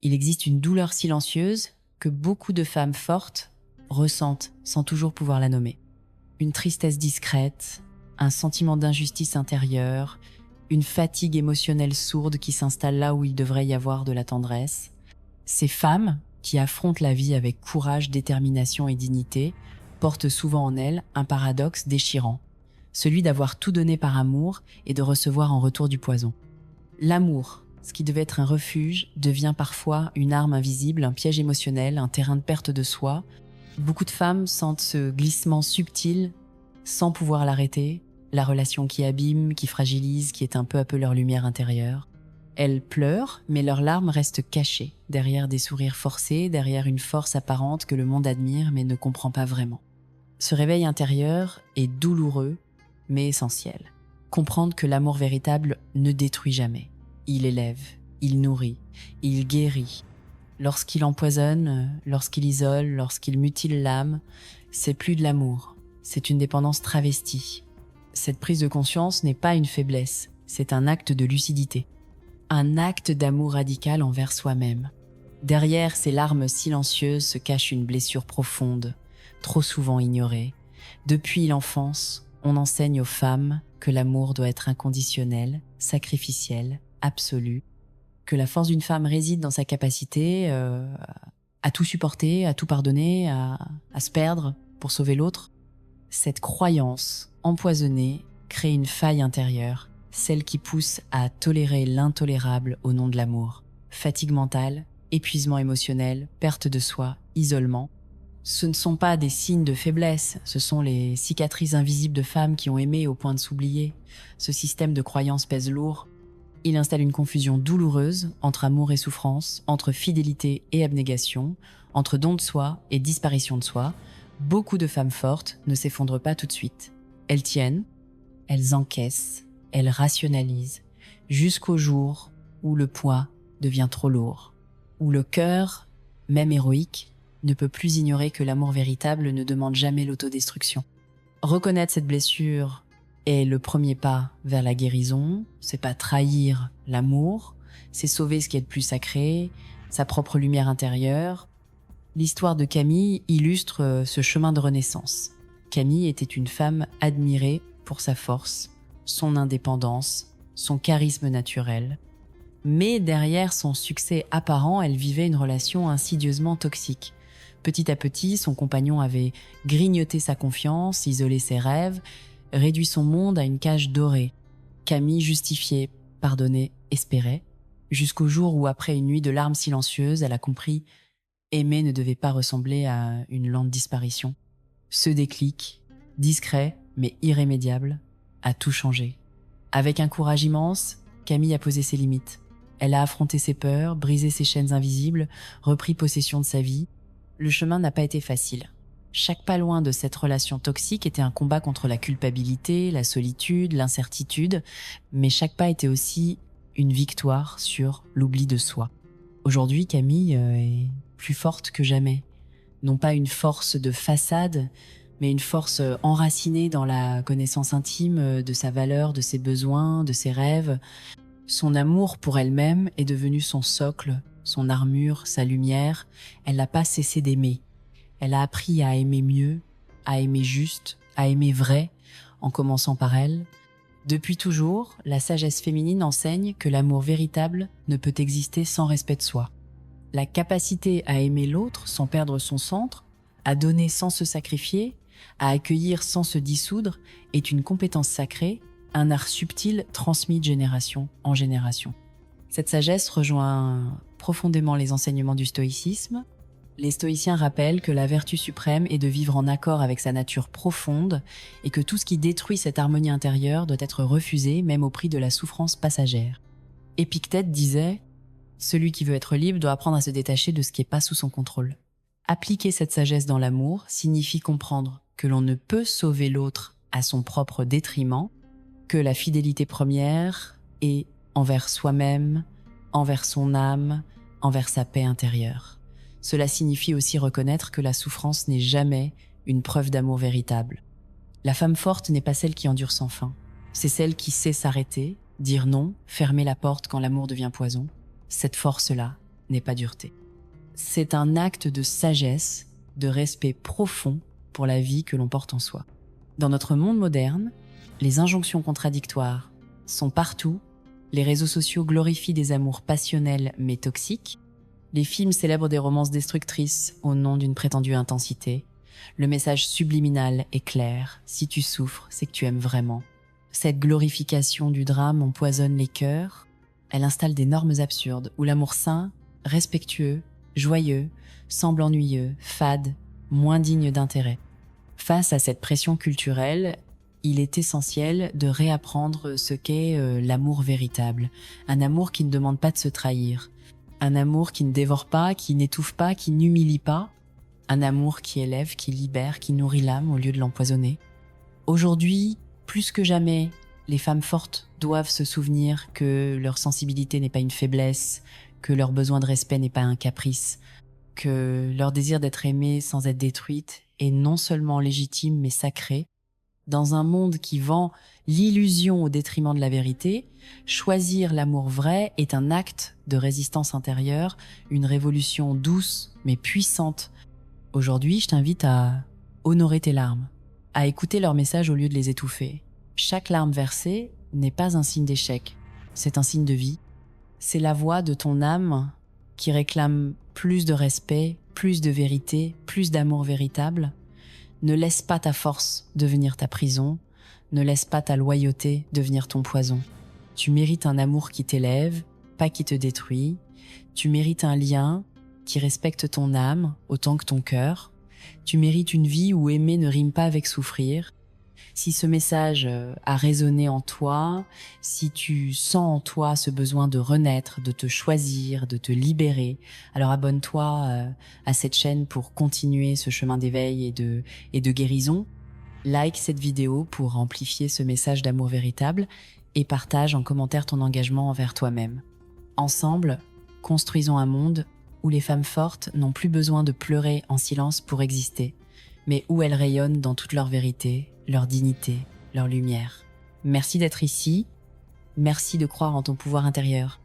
Il existe une douleur silencieuse que beaucoup de femmes fortes ressentent sans toujours pouvoir la nommer. Une tristesse discrète, un sentiment d'injustice intérieure, une fatigue émotionnelle sourde qui s'installe là où il devrait y avoir de la tendresse. Ces femmes, qui affrontent la vie avec courage, détermination et dignité, portent souvent en elles un paradoxe déchirant, celui d'avoir tout donné par amour et de recevoir en retour du poison. L'amour, ce qui devait être un refuge, devient parfois une arme invisible, un piège émotionnel, un terrain de perte de soi. Beaucoup de femmes sentent ce glissement subtil sans pouvoir l'arrêter, la relation qui abîme, qui fragilise, qui éteint peu à peu leur lumière intérieure. Elles pleurent, mais leurs larmes restent cachées, derrière des sourires forcés, derrière une force apparente que le monde admire mais ne comprend pas vraiment. Ce réveil intérieur est douloureux, mais essentiel. Comprendre que l'amour véritable ne détruit jamais. Il élève, il nourrit, il guérit. Lorsqu'il empoisonne, lorsqu'il isole, lorsqu'il mutile l'âme, c'est plus de l'amour, c'est une dépendance travestie. Cette prise de conscience n'est pas une faiblesse, c'est un acte de lucidité. Un acte d'amour radical envers soi-même. Derrière ces larmes silencieuses se cache une blessure profonde, trop souvent ignorée. Depuis l'enfance, on enseigne aux femmes que l'amour doit être inconditionnel, sacrificiel, absolu, que la force d'une femme réside dans sa capacité à tout supporter, à tout pardonner, à se perdre pour sauver l'autre. Cette croyance empoisonnée crée une faille intérieure, celle qui pousse à tolérer l'intolérable au nom de l'amour. Fatigue mentale, épuisement émotionnel, perte de soi, isolement. Ce ne sont pas des signes de faiblesse, ce sont les cicatrices invisibles de femmes qui ont aimé au point de s'oublier. Ce système de croyances pèse lourd. Il installe une confusion douloureuse entre amour et souffrance, entre fidélité et abnégation, entre don de soi et disparition de soi. Beaucoup de femmes fortes ne s'effondrent pas tout de suite. Elles tiennent, elles encaissent, elles rationalisent, jusqu'au jour où le poids devient trop lourd, où le cœur, même héroïque, ne peut plus ignorer que l'amour véritable ne demande jamais l'autodestruction. Reconnaître cette blessure est le premier pas vers la guérison, c'est pas trahir l'amour, c'est sauver ce qui est le plus sacré, sa propre lumière intérieure. L'histoire de Camille illustre ce chemin de renaissance. Camille était une femme admirée pour sa force, son indépendance, son charisme naturel. Mais derrière son succès apparent, elle vivait une relation insidieusement toxique. Petit à petit, son compagnon avait grignoté sa confiance, isolé ses rêves, réduit son monde à une cage dorée. Camille justifiait, pardonnait, espérait, jusqu'au jour où, après une nuit de larmes silencieuses, elle a compris aimer ne devait pas ressembler à une lente disparition. Ce déclic, discret mais irrémédiable, a tout changé. Avec un courage immense, Camille a posé ses limites. Elle a affronté ses peurs, brisé ses chaînes invisibles, repris possession de sa vie. Le chemin n'a pas été facile. Chaque pas loin de cette relation toxique était un combat contre la culpabilité, la solitude, l'incertitude, mais chaque pas était aussi une victoire sur l'oubli de soi. Aujourd'hui, Camille est plus forte que jamais. Non pas une force de façade, mais une force enracinée dans la connaissance intime de sa valeur, de ses besoins, de ses rêves. Son amour pour elle-même est devenu son socle, son armure, sa lumière. Elle n'a pas cessé d'aimer. Elle a appris à aimer mieux, à aimer juste, à aimer vrai, en commençant par elle. Depuis toujours, la sagesse féminine enseigne que l'amour véritable ne peut exister sans respect de soi. La capacité à aimer l'autre sans perdre son centre, à donner sans se sacrifier, à accueillir sans se dissoudre est une compétence sacrée, un art subtil transmis de génération en génération. Cette sagesse rejoint profondément les enseignements du stoïcisme. Les stoïciens rappellent que la vertu suprême est de vivre en accord avec sa nature profonde et que tout ce qui détruit cette harmonie intérieure doit être refusé, même au prix de la souffrance passagère. Épictète disait « Celui qui veut être libre doit apprendre à se détacher de ce qui n'est pas sous son contrôle ». Appliquer cette sagesse dans l'amour signifie comprendre que l'on ne peut sauver l'autre à son propre détriment, que la fidélité première est envers soi-même, envers son âme, envers sa paix intérieure. Cela signifie aussi reconnaître que la souffrance n'est jamais une preuve d'amour véritable. La femme forte n'est pas celle qui endure sans fin. C'est celle qui sait s'arrêter, dire non, fermer la porte quand l'amour devient poison. Cette force-là, n'est pas dureté. C'est un acte de sagesse, de respect profond pour la vie que l'on porte en soi. Dans notre monde moderne, les injonctions contradictoires sont partout, les réseaux sociaux glorifient des amours passionnels mais toxiques, les films célèbrent des romances destructrices au nom d'une prétendue intensité, le message subliminal est clair, si tu souffres, c'est que tu aimes vraiment. Cette glorification du drame empoisonne les cœurs, elle installe des normes absurdes où l'amour sain, respectueux, joyeux, semble ennuyeux, fade, moins digne d'intérêt. Face à cette pression culturelle, il est essentiel de réapprendre ce qu'est l'amour véritable. Un amour qui ne demande pas de se trahir. Un amour qui ne dévore pas, qui n'étouffe pas, qui n'humilie pas. Un amour qui élève, qui libère, qui nourrit l'âme au lieu de l'empoisonner. Aujourd'hui, plus que jamais, les femmes fortes doivent se souvenir que leur sensibilité n'est pas une faiblesse, que leur besoin de respect n'est pas un caprice, que leur désir d'être aimée sans être détruite est non seulement légitime mais sacré. Dans un monde qui vend l'illusion au détriment de la vérité, choisir l'amour vrai est un acte de résistance intérieure, une révolution douce mais puissante. Aujourd'hui, je t'invite à honorer tes larmes, à écouter leurs messages au lieu de les étouffer. Chaque larme versée n'est pas un signe d'échec, c'est un signe de vie. C'est la voix de ton âme qui réclame plus de respect, plus de vérité, plus d'amour véritable. Ne laisse pas ta force devenir ta prison, ne laisse pas ta loyauté devenir ton poison. Tu mérites un amour qui t'élève, pas qui te détruit. Tu mérites un lien qui respecte ton âme autant que ton cœur. Tu mérites une vie où aimer ne rime pas avec souffrir. Si ce message a résonné en toi, si tu sens en toi ce besoin de renaître, de te choisir, de te libérer, alors abonne-toi à cette chaîne pour continuer ce chemin d'éveil et de guérison. Like cette vidéo pour amplifier ce message d'amour véritable et partage en commentaire ton engagement envers toi-même. Ensemble, construisons un monde où les femmes fortes n'ont plus besoin de pleurer en silence pour exister, mais où elles rayonnent dans toute leur vérité, leur dignité, leur lumière. Merci d'être ici, merci de croire en ton pouvoir intérieur.